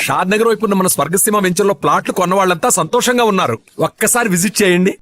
షాద్ నగర్ వైపు ఉన్న మన స్వర్గసీమ వెంచర్లో ప్లాట్లు కొన్న వాళ్ళంతా సంతోషంగా ఉన్నారు. ఒక్కసారి విజిట్ చేయండి.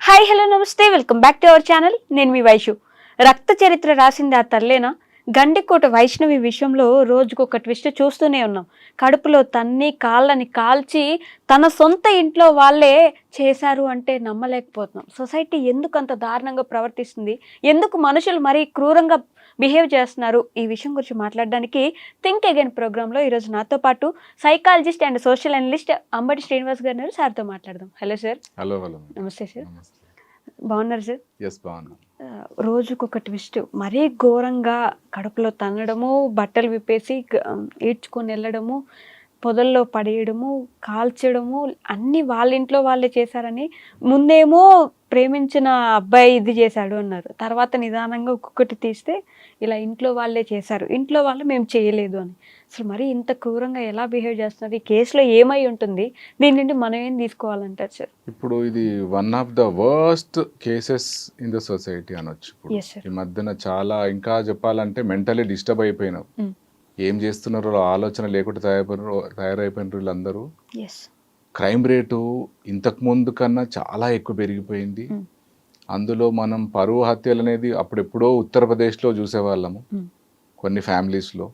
హాయ్ హలో నమస్తే, welcome back to our channel. నేను మీ వైషు. రక్త చరిత్ర రాసింది ఆ తల్లేనా? గండికోట వైష్ణవి విషయంలో రోజుకొక ట్విస్ట్ చూస్తూనే ఉన్నాం. కడుపులో తన్ని కాళ్ళని కాల్చి తన సొంత ఇంట్లో వాళ్ళే చేశారు అంటే నమ్మలేకపోతున్నాం. సొసైటీ ఎందుకు అంత దారుణంగా ప్రవర్తిస్తుంది, ఎందుకు మనుషులు మరీ క్రూరంగా బిహేవ్ చేస్తున్నారు, ఈ విషయం గురించి మాట్లాడడానికి థింక్ అగైన్ ప్రోగ్రాంలో ఈరోజు నాతో పాటు psychologist and social analyst Ambati Srinivas గారు ఉన్నారు. సార్తో మాట్లాడదాం. Hello sir. హలో. నమస్తే సార్. బాగున్నారు సార్? ఎస్, బాగున్నా. రోజుకొక ట్విస్ట్, మరీ ఘోరంగా కడుపులో తన్నడము, బట్టలు విప్పేసి ఈడ్చుకొని వెళ్ళడము, పొదల్లో పడేయడము, కాల్చడము, అన్నీ వాళ్ళ ఇంట్లో వాళ్ళే చేశారని. ముందేమో ప్రేమించిన అబ్బాయి ఇది చేశాడు అన్నారు, తర్వాత నిదానంగా ఒక్కొక్కటి తీస్తే ఇలా ఇంట్లో వాళ్ళే చేశారు, ఇంట్లో వాళ్ళు మేము చేయలేదు అని. అసలు మరీ ఇంత క్రూరంగా ఎలా బిహేవ్ చేస్తున్నారు? ఈ కేసులో ఏమై ఉంటుంది? దీని నుండి మనం ఏం తీసుకోవాలంటారు సార్? ఇప్పుడు ఇది one of the worst cases in the society అనొచ్చు. Yes, sir. ఈ మధ్యన చాలా, ఇంకా చెప్పాలంటే మెంటలీ డిస్టర్బ్ అయిపోయినారు. ఏం చేస్తున్నారో ఆలోచన లేకుండా తయారైపోయినారు వీళ్ళందరూ. క్రైమ్ రేటు ఇంతకు ముందు కన్నా చాలా ఎక్కువ పెరిగిపోయింది. అందులో మనం పరువు హత్యలు అనేది అప్పుడెప్పుడో ఉత్తరప్రదేశ్లో చూసేవాళ్ళము, కొన్ని ఫ్యామిలీస్లో.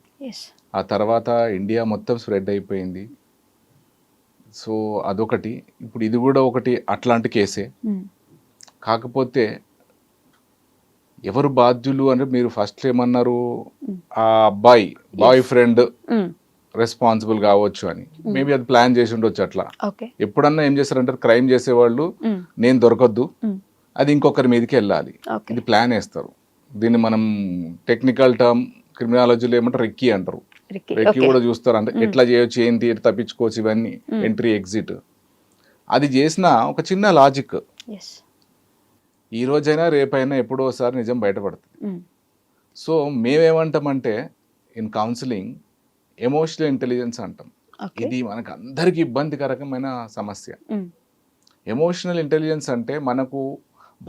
ఆ తర్వాత ఇండియా మొత్తం స్ప్రెడ్ అయిపోయింది. సో అదొకటి. ఇప్పుడు ఇది కూడా ఒకటి అట్లాంటి కేసే. కాకపోతే ఎవరు బాధ్యులు అంటే మీరు ఫస్ట్ ఏమన్నారు, ఆ అబ్బాయి బాయ్ ఫ్రెండ్ రెస్పాన్సిబుల్ కావచ్చు అని. మేబీ అది ప్లాన్ చేసి ఉండొచ్చు. అట్లా ఎప్పుడన్నా ఏం చేస్తారంటారు, క్రైమ్ చేసేవాళ్ళు నేను దొరకద్దు, అది ఇంకొకరి మీదకి వెళ్ళాలి, ఇది ప్లాన్ వేస్తారు. దీన్ని మనం టెక్నికల్ టర్మ్ క్రిమినాలజీలో ఏమంటారు, రెక్కీ అంటారు. రెక్కీ కూడా చూస్తారు, అంటే ఎట్లా చేయొచ్చు, ఏంటి, తప్పించుకోవచ్చు, ఇవన్నీ ఎంట్రీ ఎగ్జిట్. అది చేసిన ఒక చిన్న లాజిక్, ఈ రోజైనా రేపైనా ఎప్పుడో ఒకసారి నిజం బయటపడుతుంది. సో మేమేమంటామంటే ఇన్ కౌన్సిలింగ్ ఎమోషనల్ ఇంటెలిజెన్స్ అంటాం. ఇది మనకు అందరికి ఇబ్బందికరమైన సమస్య. ఎమోషనల్ ఇంటెలిజెన్స్ అంటే మనకు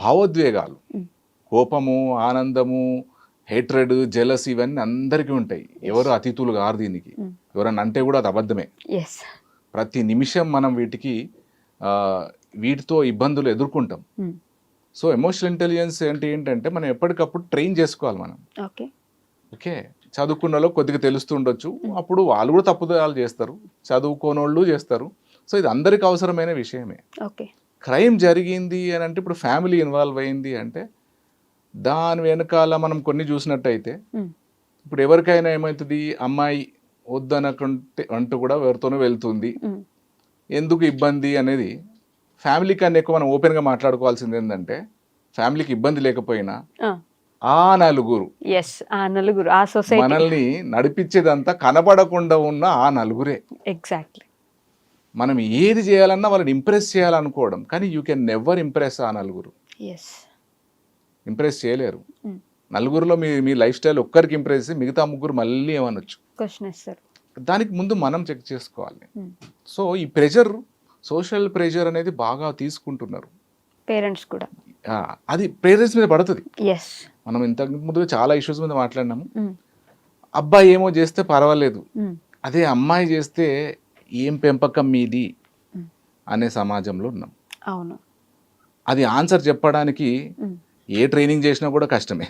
భావోద్వేగాలు, కోపము, ఆనందము, హేట్రెడ్, జెలస్, ఇవన్నీ అందరికీ ఉంటాయి. ఎవరు అతిథులు కాదు దీనికి. ఎవరన్నా అంటే కూడా అది అబద్ధమే. ప్రతి నిమిషం మనం వీటితో ఇబ్బందులు ఎదుర్కొంటాం. సో ఎమోషనల్ ఇంటెలిజెన్స్ ఏంటంటే మనం ఎప్పటికప్పుడు ట్రైన్ చేసుకోవాలి మనం. ఓకే, చదువుకున్న వాళ్ళు కొద్దిగా తెలుస్తూ ఉండొచ్చు, అప్పుడు వాళ్ళు కూడా తప్పుదాలు చేస్తారు, చదువుకోనోళ్ళు చేస్తారు. సో ఇది అందరికి అవసరమైన విషయమే. క్రైమ్ జరిగింది అని అంటే ఇప్పుడు ఫ్యామిలీ ఇన్వాల్వ్ అయింది అంటే దాని వెనకాల మనం కొన్ని చూసినట్టయితే, ఇప్పుడు ఎవరికైనా ఏమవుతుంది, అమ్మాయి వద్దనకుంటే అంటూ కూడా ఎవరితోనూ వెళ్తుంది, ఎందుకు ఇబ్బంది అనేది ఫ్యామిలీ కన్నా ఎక్కువ మనం ఓపెన్గా మాట్లాడుకోవాల్సింది ఏంటంటే, ఫ్యామిలీకి ఇబ్బంది లేకపోయినా ఆ నలుగురు మనల్ని నడిపించేదంతా కనబడకుండా ఉన్న ఆ నలుగురే. ఎగ్జాక్ట్లీ. మనం ఏది చేయాలన్నా వాళ్ళని ఇంప్రెస్ చేయాలనుకోవడం, కానీ యూ కెన్ నెవర్ ఇంప్రెస్ ఆ నలుగురు. ఇంప్రెస్ చేయలేరు. నలుగురులో మీ లైఫ్ స్టైల్ ఒక్కరికి ఇంప్రెస్ చేసి మిగతా ముగ్గురు మళ్ళీ ఏమనొచ్చు. దానికి ముందు మనం చెక్ చేసుకోవాలి. సో ఈ ప్రెషర్, సోషల్ ప్రెషర్ అనేది బాగా తీసుకుంటున్నారు పేరెంట్స్ కూడా. అది పేరెంట్స్ మీద పడుతుంది. మనం ఇంతకు ముందు చాలా ఇష్యూస్ మీద మాట్లాడినాము. అబ్బాయి ఏమో చేస్తే పర్వాలేదు, అదే అమ్మాయి చేస్తే ఏం పెంపకం మీది అనే సమాజంలో ఉన్నాం. అవును. అది ఆన్సర్ చెప్పడానికి ఏ ట్రైనింగ్ చేసినా కూడా కష్టమే,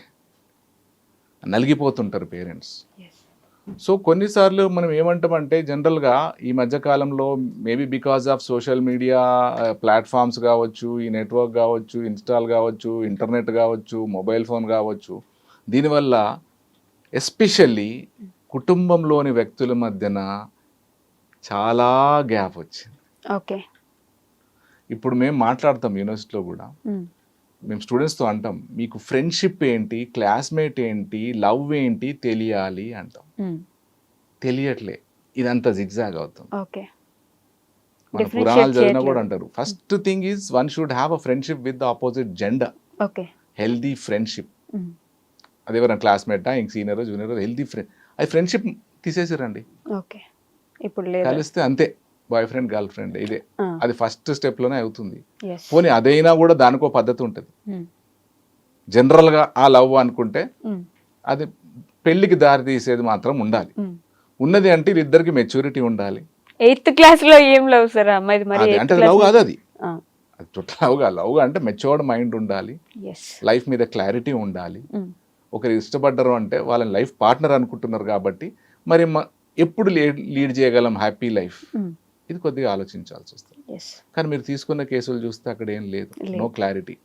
నలిగిపోతుంటారు పేరెంట్స్. సో కొన్నిసార్లు మనం ఏమంటామంటే, జనరల్గా ఈ మధ్యకాలంలో maybe because of social media platforms కావచ్చు, ఈ నెట్వర్క్ కావచ్చు, ఇన్స్టాల్ కావచ్చు, ఇంటర్నెట్ కావచ్చు, మొబైల్ ఫోన్ కావచ్చు, దీనివల్ల ఎస్పెషల్లీ కుటుంబంలోని వ్యక్తుల మధ్యన చాలా గ్యాప్ వచ్చింది. ఇప్పుడు మేము మాట్లాడతాం యూనివర్సిటీలో కూడా, మేము స్టూడెంట్స్తో అంటాం, మీకు ఫ్రెండ్షిప్ ఏంటి, క్లాస్మేట్ ఏంటి, లవ్ ఏంటి తెలియాలి అంటాం. తెలియట్లే, ఇదంతా జిగ్జాగ్ అవుతుంది. మన పురాణాలు చదివినా కూడా అంటారు, first thing is one should have a friendship with the opposite gender. Healthy friendship. అది ఎవరైనా క్లాస్మేటా, ఇంక సీనియర్ జూనియర్, హెల్దీ ఫ్రెండ్. అది ఫ్రెండ్షిప్ తీసేసిరండి, ఇప్పుడు కలిస్తే అంతే. బాయ్ ఫ్రెండ్ గర్ల్ ఫ్రెండ్ ఇదే, అది ఫస్ట్ స్టెప్లోనే అవుతుంది. ఎస్ పోనీ అదైనా కూడా దానికో పద్ధతి ఉంటుంది. జనరల్గా ఆ లవ్ అనుకుంటే అది పెళ్లికి దారి తీసేది మాత్రం ఉండాలి. ఉన్నది అంటే ఇద్దరికి మెచ్యూరిటీ ఉండాలి. 8th క్లాస్లో ఏం లవ్ సార్ అమ్మాయిది మరి? అది అంటే లవ్ కాదు, అది లవ్ అంటే మెచ్యూర్డ్ మైండ్ ఉండాలి, లైఫ్ మీద క్లారిటీ ఉండాలి. ఒకరు ఇష్టపడ్డారు అంటే వాళ్ళని లైఫ్ పార్ట్నర్ అనుకుంటున్నారు కాబట్టి మరి ఎప్పుడు లీడ్ చేయగలం హ్యాపీ లైఫ్, ఇది కొద్దిగా ఆలోచించాల్సి వస్తుంది. కానీ మీరు తీసుకున్న కేసులు చూస్తే అక్కడ ఏం లేదు, నో క్లారిటీ.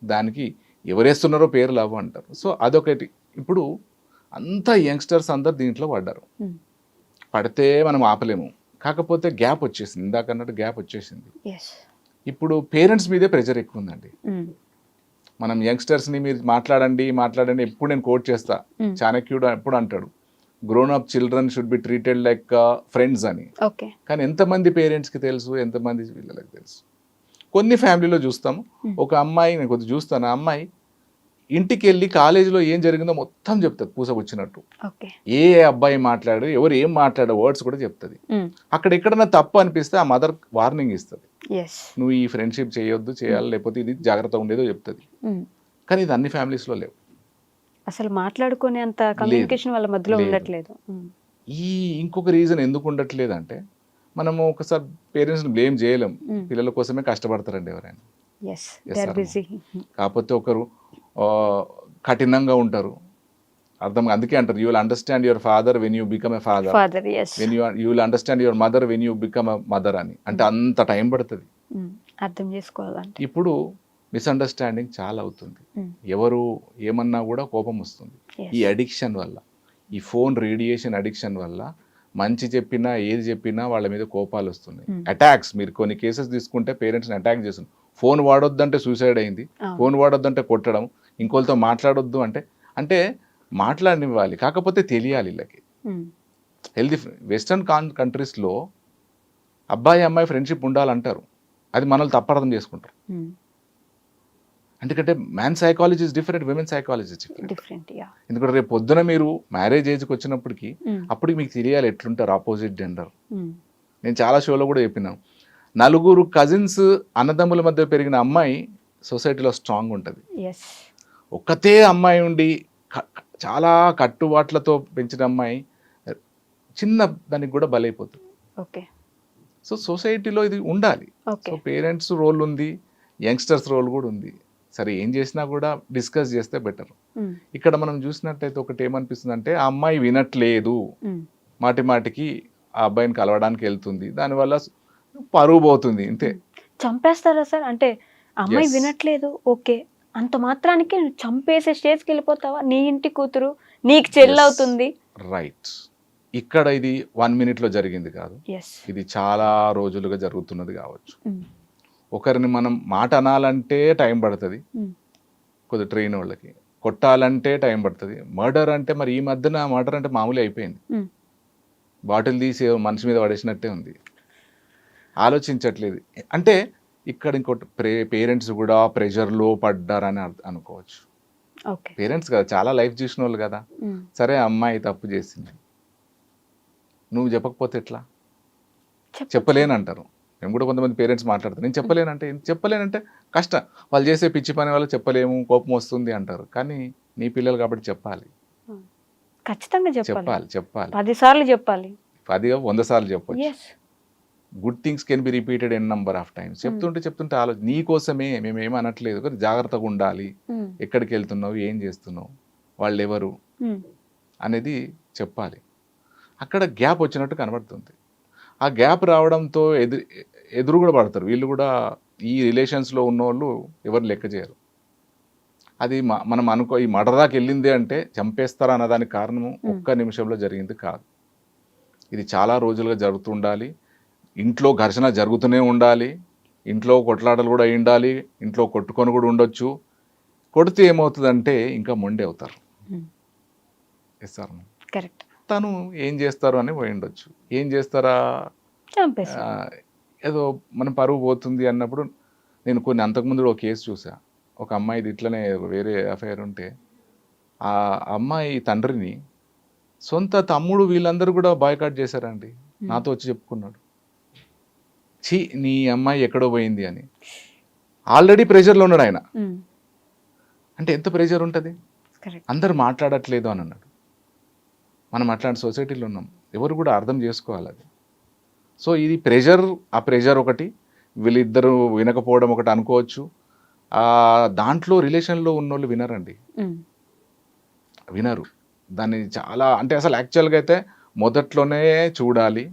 దానికి ఎవరేస్తున్నారో పేరు లవ్ అంటారు. సో అదొకటి. ఇప్పుడు అంతా యంగ్స్టర్స్ అందరు దీంట్లో పడ్డారు. పడితే మనం ఆపలేము, కాకపోతే గ్యాప్ వచ్చేసింది, ఇందాక అన్నట్టు గ్యాప్ వచ్చేసింది. ఇప్పుడు పేరెంట్స్ మీదే ప్రెషర్ ఎక్కువ ఉందండి. మనం యంగ్స్టర్స్ని మీరు మాట్లాడండి ఎప్పుడు నేను కోట్ చేస్తా, చాణక్యుడు ఎప్పుడు అంటాడు grown up children should be treated like friends అని. కానీ ఎంతమంది పేరెంట్స్కి తెలుసు, ఎంతమంది పిల్లలకి తెలుసు? కొన్ని ఫ్యామిలీలో చూస్తాము, ఒక అమ్మాయి, నేను కొద్దిగా చూస్తాను, ఆ అమ్మాయి ఇంటికి వెళ్ళి కాలేజీలో ఏం జరిగిందో మొత్తం చెప్తుంది పూసకొచ్చినట్టు. ఏ అబ్బాయి మాట్లాడు, ఎవరు ఏం మాట్లాడే వర్డ్స్ కూడా చెప్తుంది. అక్కడ ఎక్కడన్నా తప్పు అనిపిస్తే ఆ మదర్ వార్నింగ్ ఇస్తుంది, నువ్వు ఈ ఫ్రెండ్షిప్ చేయొద్దు, చేయాలి, లేకపోతే ఇది జాగ్రత్తగా ఉండేదో చెప్తుంది. కానీ ఇది అన్ని ఫ్యామిలీస్లో లేవు. అసలు మాట్లాడుకునే అంత కమ్యూనికేషన్ వాళ్ళ మధ్యలో ఉండట్లేదు. ఈ ఇంకొక రీజన్ ఎందుకు ఉండట్లేదు అంటే, మనము ఒకసారి పేరెంట్స్ని బ్లేమ్ చేయలేం, పిల్లల కోసమే కష్టపడతారండి ఎవరైనా. కాకపోతే ఒకరు కఠినంగా ఉంటారు, అర్థం. అందుకే అంటారు you will understand your father when you become a father, when you will understand your mother when you become a mother అని. అంటే అంత టైం పడుతుంది అర్థం చేసుకోవాలంటే. ఇప్పుడు మిస్అండర్స్టాండింగ్ చాలా అవుతుంది, ఎవరు ఏమన్నా కూడా కోపం వస్తుంది. ఈ అడిక్షన్ వల్ల, ఈ ఫోన్ రేడియేషన్ అడిక్షన్ వల్ల మంచి చెప్పినా ఏది చెప్పినా వాళ్ళ మీద కోపాలు వస్తున్నాయి. అటాక్స్, మీరు కొన్ని కేసెస్ తీసుకుంటే పేరెంట్స్ని అటాక్ చేస్తున్నారు. ఫోన్ వాడొద్దంటే సూసైడ్ అయింది, ఫోన్ వాడొద్దంటే కొట్టడం, ఇంకోళ్ళతో మాట్లాడొద్దు అంటే మాట్లాడనివ్వాలి, కాకపోతే తెలియాలి వీళ్ళకి. హెల్దీ వెస్టర్న్ కంట్రీస్లో అబ్బాయి అమ్మాయి ఫ్రెండ్షిప్ ఉండాలంటారు, అది మనల్ని తప్పర్థం చేసుకుంటారు. ఎందుకంటే man psychology is different, women psychology is different. ఎందుకంటే రేపు పొద్దున మీరు మ్యారేజ్ ఏజ్కి వచ్చినప్పటికీ అప్పటికి మీకు తెలియాలి ఎట్లుంటారు ఆపోజిట్ జెండర్. నేను చాలా షోలో కూడా చెప్పినాను, 4 కజిన్స్ అన్నదమ్ముల మధ్య పెరిగిన అమ్మాయి సొసైటీలో స్ట్రాంగ్ ఉంటుంది. ఒక్కతే అమ్మాయి ఉండి చాలా కట్టుబాట్లతో పెంచిన అమ్మాయి చిన్న దానికి కూడా బలైపోతుంది. సో సొసైటీలో ఇది ఉండాలి. సో పేరెంట్స్ రోల్ ఉంది, యంగ్స్టర్స్ రోల్ కూడా ఉంది. సరే ఏం చేసినా కూడా డిస్కస్ చేస్తే బెటర్. ఇక్కడ మనం చూసినట్టయితే ఒకటి ఏమనిపిస్తుంది అంటే, ఆ అమ్మాయి వినట్లేదు, మాటికి ఆ అబ్బాయిని కలవడానికి వెళ్తుంది, దానివల్ల పరువు పోతుంది, ఇంతే. చంపేస్తారా సార్? అంటే అమ్మాయి వినట్లేదు, ఓకే, అంత మాత్రానికి చంపేసే స్టేజ్కి వెళ్ళిపోతావా? నీ ఇంటి కూతురు, నీకు చెల్లవుతుంది. రైట్. ఇక్కడ ఇది 1 minute జరిగింది కాదు, ఇది చాలా రోజులుగా జరుగుతున్నది కావచ్చు. ఒకరిని మనం మాట అనాలంటే టైం పడుతుంది, కొద్ది ట్రైన్ వాళ్ళకి కొట్టాలంటే టైం పడుతుంది. మర్డర్ అంటే మరి ఈ మధ్యన మర్డర్ అంటే మామూలు అయిపోయింది, బాటిల్ తీసి మనిషి మీద పడేసినట్టే ఉంది, ఆలోచించట్లేదు. అంటే ఇక్కడ ఇంకోటి పేరెంట్స్ కూడా ప్రెషర్లో పడ్డారని అనుకోవచ్చు. పేరెంట్స్ కదా, చాలా లైఫ్ చూసిన వాళ్ళు కదా. సరే అమ్మాయి తప్పు చేసింది, నువ్వు చెప్పకపోతే ఎట్లా? చెప్పలేనంటారు. మేము కూడా కొంతమంది పేరెంట్స్ మాట్లాడతారు, నేను చెప్పలేనంటే కష్టం, వాళ్ళు చేసే పిచ్చి పని వల్ల చెప్పలేము, కోపం వస్తుంది అంటారు. కానీ నీ పిల్లలు కాబట్టి చెప్పాలి, ఖచ్చితంగా చెప్పాలి. 10 సార్లు చెప్పాలి, 100 సార్లు చెప్పొచ్చు. Good things can be repeated n number of times. చెప్తుంటే ఆలోచన, నీ కోసమే, మేము ఏమీ అనట్లేదు, కానీ జాగ్రత్తగా ఉండాలి, ఎక్కడికి వెళ్తున్నావు, ఏం చేస్తున్నావు, వాళ్ళు ఎవరు అనేది చెప్పాలి. అక్కడ గ్యాప్ వచ్చినట్టు కనబడుతుంది. ఆ గ్యాప్ రావడంతో ఎదురు కూడా పడతారు వీళ్ళు కూడా. ఈ రిలేషన్స్లో ఉన్నవాళ్ళు ఎవరు లెక్క చేయరు. అది మనం ఈ మర్డర్ దాకా వెళ్ళింది అంటే చంపేస్తారా అన్నదానికి కారణము ఒక్క నిమిషంలో జరిగింది కాదు. ఇది చాలా రోజులుగా జరుగుతుండాలి. ఇంట్లో ఘర్షణ జరుగుతూనే ఉండాలి, ఇంట్లో కొట్లాటలు కూడా అయి ఉండాలి, ఇంట్లో కొట్టుకొని కూడా ఉండొచ్చు. కొడితే ఏమవుతుందంటే ఇంకా మొండి అవుతారు. కరెక్ట్. తను ఏం చేస్తారు అని పోయి ఉండొచ్చు, ఏం చేస్తారా, ఏదో మన పరువు పోతుంది అన్నప్పుడు. నేను కొన్ని అంతకుముందు ఒక కేసు చూసా, ఒక అమ్మాయిది ఇట్లనే వేరే అఫైర్ ఉంటే ఆ అమ్మాయి తండ్రిని సొంత తమ్ముడు వీళ్ళందరూ కూడా బాయ్కాట్ చేశారండి. నాతో వచ్చి చెప్పుకున్నాడు, ఛీ నీ అమ్మాయి ఎక్కడో పోయింది అని. ఆల్రెడీ ప్రెషర్లో ఉన్నాడు ఆయన. అంటే ఎంత ప్రెషర్ ఉంటుంది. కరెక్ట్. అందరు మాట్లాడట్లేదు అని అన్నాడు. మనం అట్లాంటి సొసైటీలో ఉన్నాం. ఎవరు కూడా అర్థం చేసుకోవాలి అది. సో ఇది ప్రెషర్, ఆ ప్రెషర్ ఒకటి, వీళ్ళిద్దరూ వినకపోవడం ఒకటి అనుకోవచ్చు. దాంట్లో రిలేషన్లో ఉన్నోళ్ళు వినరండి, వినరు దాన్ని. చాలా అంటే అసలు యాక్చువల్గా అయితే మొదట్లోనే చూడాలి.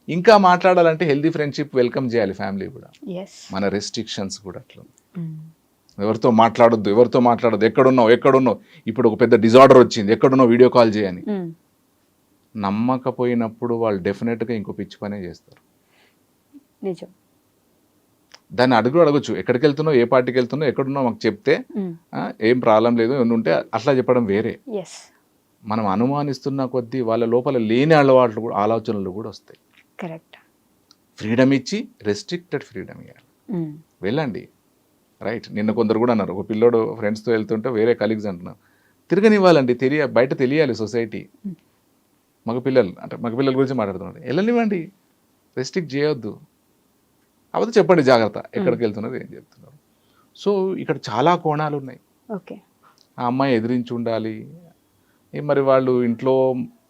ఇంకా మాట్లాడాలంటే హెల్దీ ఫ్రెండ్షిప్ వెల్కమ్ చేయాలి ఫ్యామిలీ కూడా. మన రెస్ట్రిక్షన్స్ కూడా అట్లా, ఎవరితో మాట్లాడొద్దు, ఎక్కడున్నావు. ఇప్పుడు ఒక పెద్ద డిజార్డర్ వచ్చింది, ఎక్కడున్నావు వీడియో కాల్ చేయని. నమ్మకపోయినప్పుడు వాళ్ళు డెఫినెట్గా ఇంకో పిచ్చి పనే చేస్తారు. నిజం. దాన్ని అడగచ్చు, ఎక్కడికి వెళ్తున్నావు, ఏ పార్టీకి వెళ్తున్నావు, ఎక్కడున్నావు మాకు చెప్తే ఏం ప్రాబ్లం లేదు, ఏమన్నా ఉంటే అట్లా చెప్పడం వేరే. మనం అనుమానిస్తున్న కొద్దీ వాళ్ళ లోపల లేని అలవాట్లు కూడా, ఆలోచనలు కూడా వస్తాయి. కరెక్ట్. ఫ్రీడమ్ ఇచ్చి రెస్ట్రిక్టెడ్ ఫ్రీడమ్ ఇవ్వాలి. వెళ్ళండి, రైట్. నిన్న కొందరు కూడా అన్నారు, ఒక పిల్లోడు ఫ్రెండ్స్తో వెళ్తుంటే వేరే కలీగ్స్ అంటున్నారు, తిరగనివ్వాలండి, బయట తెలియాలి సొసైటీ. మగపిల్లల గురించి మాట్లాడుతున్నారు, వెళ్ళనివ్వండి, రెస్ట్రిక్ట్ చేయొద్దు. అవతే చెప్పండి జాగ్రత్త, ఎక్కడికి వెళ్తున్నారు, ఏం చెప్తున్నారు. సో ఇక్కడ చాలా కోణాలు ఉన్నాయి. ఆ అమ్మాయి ఎదిరించి ఉండాలి. మరి వాళ్ళు ఇంట్లో,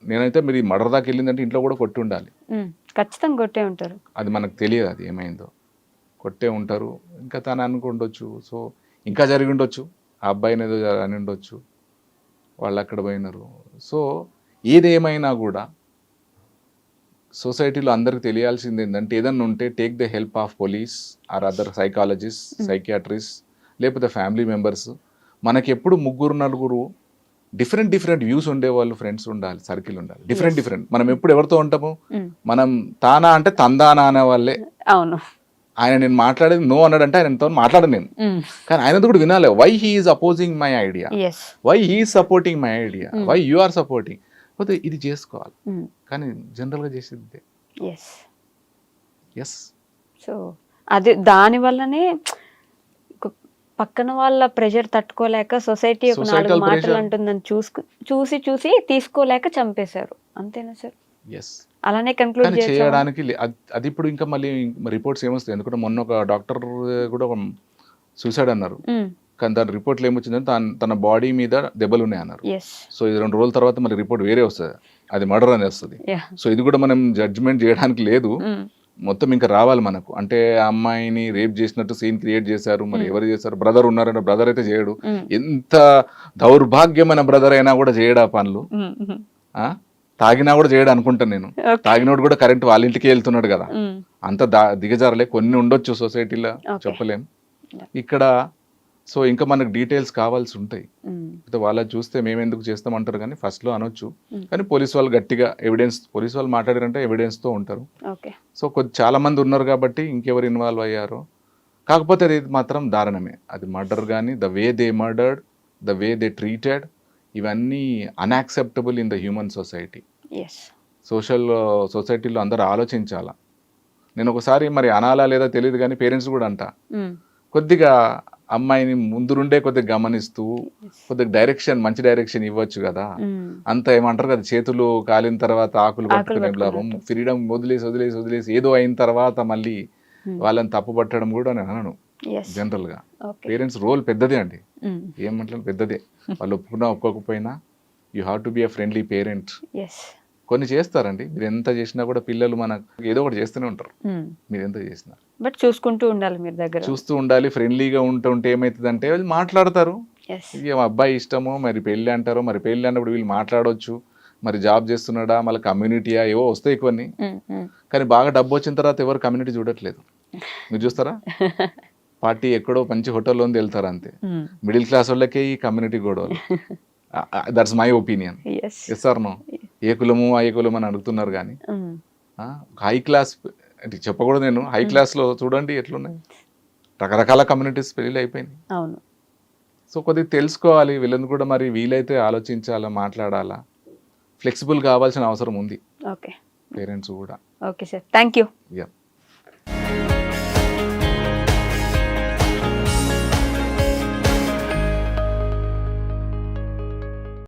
నేనైతే మీరు మర్డర్ దాకా వెళ్ళిందంటే ఇంట్లో కూడా కొట్టి ఉండాలి, ఖచ్చితంగా కొట్టే ఉంటారు. అది మనకు తెలియదు, అది ఏమైందో కొట్టే ఉంటారు. ఇంకా తను అనుకుండొచ్చు, సో ఇంకా జరిగి ఉండొచ్చు, ఆ అబ్బాయిని ఏదో అని ఉండొచ్చు, వాళ్ళు అక్కడ పోయినారు. సో ఏదేమైనా కూడా సొసైటీలో అందరికి తెలియాల్సింది ఏంటంటే, ఏదన్నా ఉంటే take the help of police or other psychologist, psychiatrist, లేకపోతే ఫ్యామిలీ మెంబర్స్. మనకి ఎప్పుడు 3-4 డిఫరెంట్ వ్యూస్ ఉండేవాళ్ళు ఫ్రెండ్స్ ఉండాలి, సర్కిల్ ఉండాలి, డిఫరెంట్. మనం ఎప్పుడు ఎవరితో ఉంటాము, మనం తానా అంటే తందానా అనే వాళ్ళే. అవును. ఆయన నేను మాట్లాడేది నో అన్నాడంటే ఆయనతో మాట్లాడను నేను, కానీ ఆయనతో కూడా వినాలి. Why he's opposing my idea, why he's supporting my idea, why you are supporting. పోతే ఇది చేసుకోవాలి, కానీ జనరల్గా చేసేది ఎస్. సో అది దాని వల్లనే పక్కన వాళ్ళ ప్రెషర్ తట్టుకోలేక సొసైటీ ఒక 4 మాటలు అంటుందని చూసి తీసుకోలేక చంపేశారు. అంతేనా సార్? అలానే కన్క్లూడ్ చేయడానికి అది. ఇప్పుడు ఇంకా మళ్ళీ రిపోర్ట్స్ ఏమొస్తాయి, ఎందుకంటే మొన్న ఒక డాక్టర్ కూడా సూసైడ్ అన్నారు, కానీ దాని రిపోర్ట్లు ఏమొచ్చిందంటే తన బాడీ మీద దెబ్బలు ఉన్నాయి అన్నారు. సో ఇది 2 రోజుల తర్వాత మళ్ళీ రిపోర్ట్ వేరే వస్తుంది, అది మర్డర్ అని వస్తుంది. సో ఇది కూడా మనం జడ్జ్మెంట్ చేయడానికి లేదు, మొత్తం ఇంకా రావాలి మనకు. అంటే ఆ అమ్మాయిని రేప్ చేసినట్టు సీన్ క్రియేట్ చేశారు, మరి ఎవరు చేశారు? బ్రదర్ ఉన్నారంటే బ్రదర్ అయితే చేయడు, ఎంత దౌర్భాగ్యమైన బ్రదర్ అయినా కూడా చేయడు ఆ పనులు. తాగినా కూడా చేయడు అనుకుంటాను నేను. తాగినోడు కూడా కరెంట్ వాళ్ళ ఇంటికి వెళ్తున్నాడు కదా, అంత దిగజారలే. కొన్ని ఉండొచ్చు సొసైటీలో, చెప్పలేం ఇక్కడ. సో ఇంకా మనకు డీటెయిల్స్ కావాల్సి ఉంటాయి. వాళ్ళని చూస్తే మేము ఎందుకు చేస్తామంటారు, కానీ ఫస్ట్లో అనొచ్చు, కానీ పోలీస్ వాళ్ళు గట్టిగా ఎవిడెన్స్, పోలీస్ వాళ్ళు మాట్లాడారంటే ఎవిడెన్స్తో ఉంటారు. సో చాలా మంది ఉన్నారు కాబట్టి ఇంకెవరు ఇన్వాల్వ్ అయ్యారో. కాకపోతే అది మాత్రం దారుణమే, అది మర్డర్. కానీ the way they murdered, the way they treated, ఇవన్నీ unacceptable in the human society. సొసైటీలో అందరూ ఆలోచించాలా. నేను ఒకసారి మరి అనాలా లేదా తెలియదు, కానీ పేరెంట్స్ కూడా అంట, కొద్దిగా అమ్మాయిని ముందు నుండే కొద్దిగా గమనిస్తూ కొద్దిగా డైరెక్షన్, మంచి డైరెక్షన్ ఇవ్వచ్చు కదా. అంత ఏమంటారు కదా, చేతులు కాలిన తర్వాత ఆకులు పట్టుకునే లాభం. ఫ్రీడమ్ వదిలేసి ఏదో అయిన తర్వాత మళ్ళీ వాళ్ళని తప్పు పట్టడం కూడా నేను అనను. జనరల్ గా పేరెంట్స్ రోల్ పెద్దదే అండి, ఏమంటారు పెద్దదే. వాళ్ళు ఒప్పుకోకపోయినా you have to be a friendly parent. కొన్ని చేస్తారండి, మీరు ఎంత చేసినా కూడా పిల్లలు మనకు ఏదో ఒకటి చేస్తూనే ఉంటారు, మీరు ఎంత చేసినా. బట్ చూసుకుంటూ ఉండాలి, మీరు దగ్గర చూస్తూ ఉండాలి. ఫ్రెండ్లీగా ఉంటే ఏమవుతుందంటే వాళ్ళు మాట్లాడతారు, ఇక మా అబ్బాయి ఇష్టమో, మరి పెళ్ళి అంటారో, మరి పెళ్ళి అన్నప్పుడు వీళ్ళు మాట్లాడవచ్చు, మరి జాబ్ చేస్తున్నాడా, మళ్ళీ కమ్యూనిటీయా, ఏవో వస్తాయి కొన్ని. కానీ బాగా డబ్బు వచ్చిన తర్వాత ఎవరు కమ్యూనిటీ చూడట్లేదు, మీరు చూస్తారా? పార్టీ ఎక్కడో మంచి హోటల్లో ఉంది వెళ్తారు అంతే. మిడిల్ క్లాస్ వాళ్ళకే ఈ కమ్యూనిటీ గొడవలు. That's my opinion. Yes or no? ఏ కులము ఆ ఏ కులము అని అడుగుతున్నారు, కానీ హై క్లాస్ అంటే చెప్పకూడదు నేను, హై క్లాస్లో చూడండి ఎట్లున్నాయి, రకరకాల కమ్యూనిటీస్ పెళ్ళి అయిపోయినాయి. సో కొద్దిగా తెలుసుకోవాలి, వీళ్ళని కూడా మరి వీలైతే ఆలోచించాలా, మాట్లాడాలా, ఫ్లెక్సిబుల్ కావాల్సిన అవసరం ఉంది పేరెంట్స్ కూడా. Okay sir, thank you.